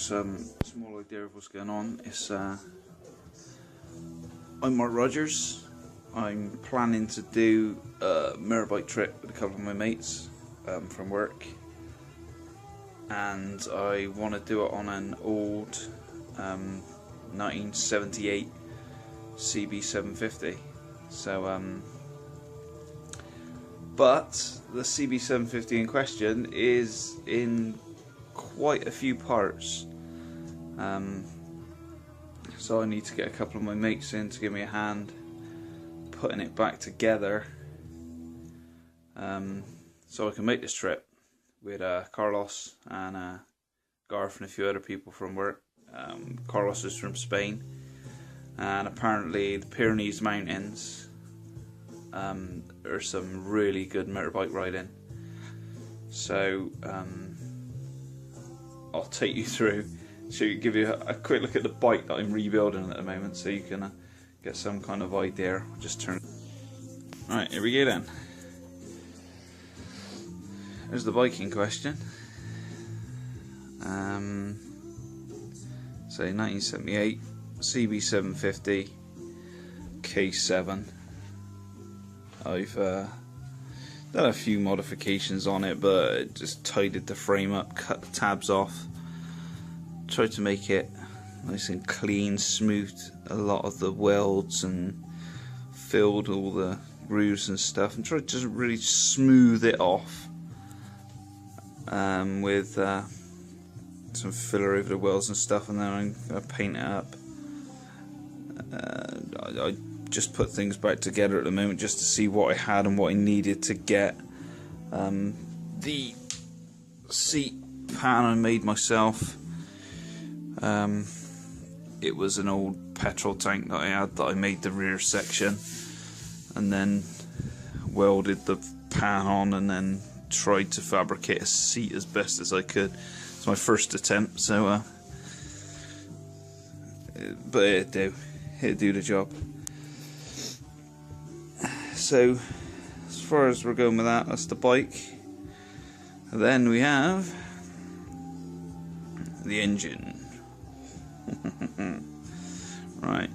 some small idea of what's going on. I'm BodgerRogers. I'm planning to do a motorbike trip with a couple of my mates from work, and I want to do it on an old 1978 CB750. But the CB750 in question is in quite a few parts, so I need to get a couple of my mates in to give me a hand putting it back together, so I can make this trip with Carlos and Garth and a few other people from work. Carlos is from Spain, and apparently the Pyrenees Mountains are some really good motorbike riding. So I'll take you through, give you a quick look at the bike that I'm rebuilding at the moment, so you can get some kind of idea. I'll just turn. Right, here we go then. There's the bike in question. So 1978 CB750 K7. I've done a few modifications on it, but just tidied the frame up, cut the tabs off, tried to make it nice and clean, smoothed a lot of the welds and filled all the grooves and stuff, and tried to really smooth it off with some filler over the welds and stuff, and then I'm going to paint it up. I just put things back together at the moment just to see what I had and what I needed to get. The seat pan I made myself. It was an old petrol tank that I had that I made the rear section, and then welded the pan on, and then tried to fabricate a seat as best as I could. It's my first attempt, so but it'd do the job. So as far as we're going with that, that's the bike. And then we have the engine. Right.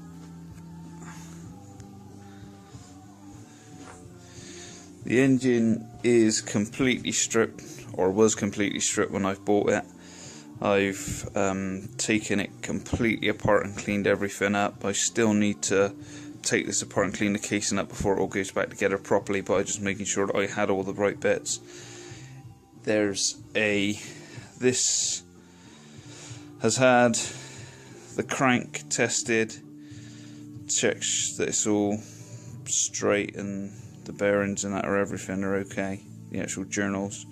The engine is completely stripped, or was completely stripped when I bought it. I've taken it completely apart and cleaned everything up. I still need to take this apart and clean the casing up before it all goes back together properly, but I'm just making sure that I had all the right bits. This has had the crank tested, checks that it's all straight and the bearings and that everything are okay, the actual journals.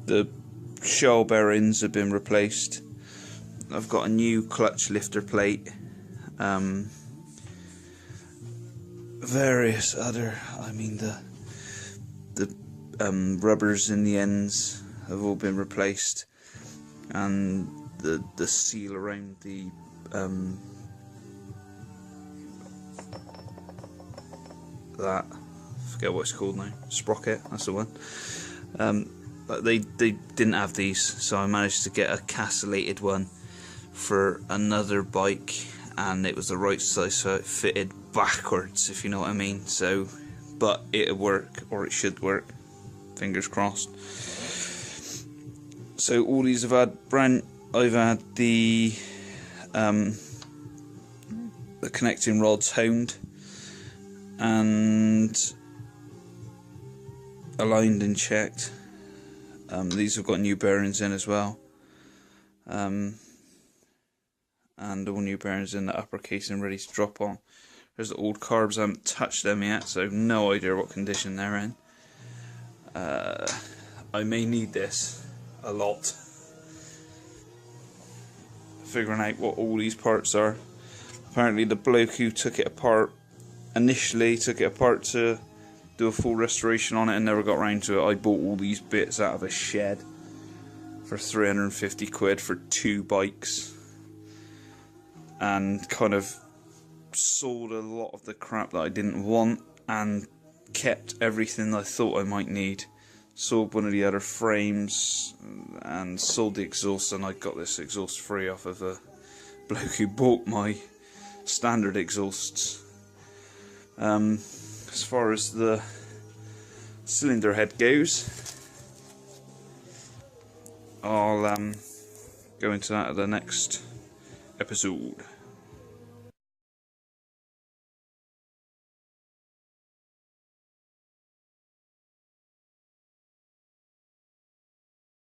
The shell bearings have been replaced. I've got a new clutch lifter plate, various other, the rubbers in the ends have all been replaced, and the seal around the that, I forget what it's called now, sprocket, that's the one. But they didn't have these, so I managed to get a castellated one for another bike, and it was the right size, so it fitted backwards, if you know what I mean. So, but it'll work, or it should work, fingers crossed. So all these have had I've had the connecting rods honed and aligned and checked. These have got new bearings in as well, and all new bearings in the upper casing ready to drop on. There's the old carbs, I haven't touched them yet, so no idea what condition they're in. I may need this a lot, figuring out what all these parts are. Apparently the bloke who took it apart initially took it apart to do a full restoration on it and never got around to it. I bought all these bits out of a shed for 350 quid for 2 bikes, and kind of sold a lot of the crap that I didn't want and kept everything I thought I might need. sold one of the other frames and sold the exhaust, and I got this exhaust free off of a bloke who bought my standard exhausts. As far as the cylinder head goes, I'll go into that at the next episode.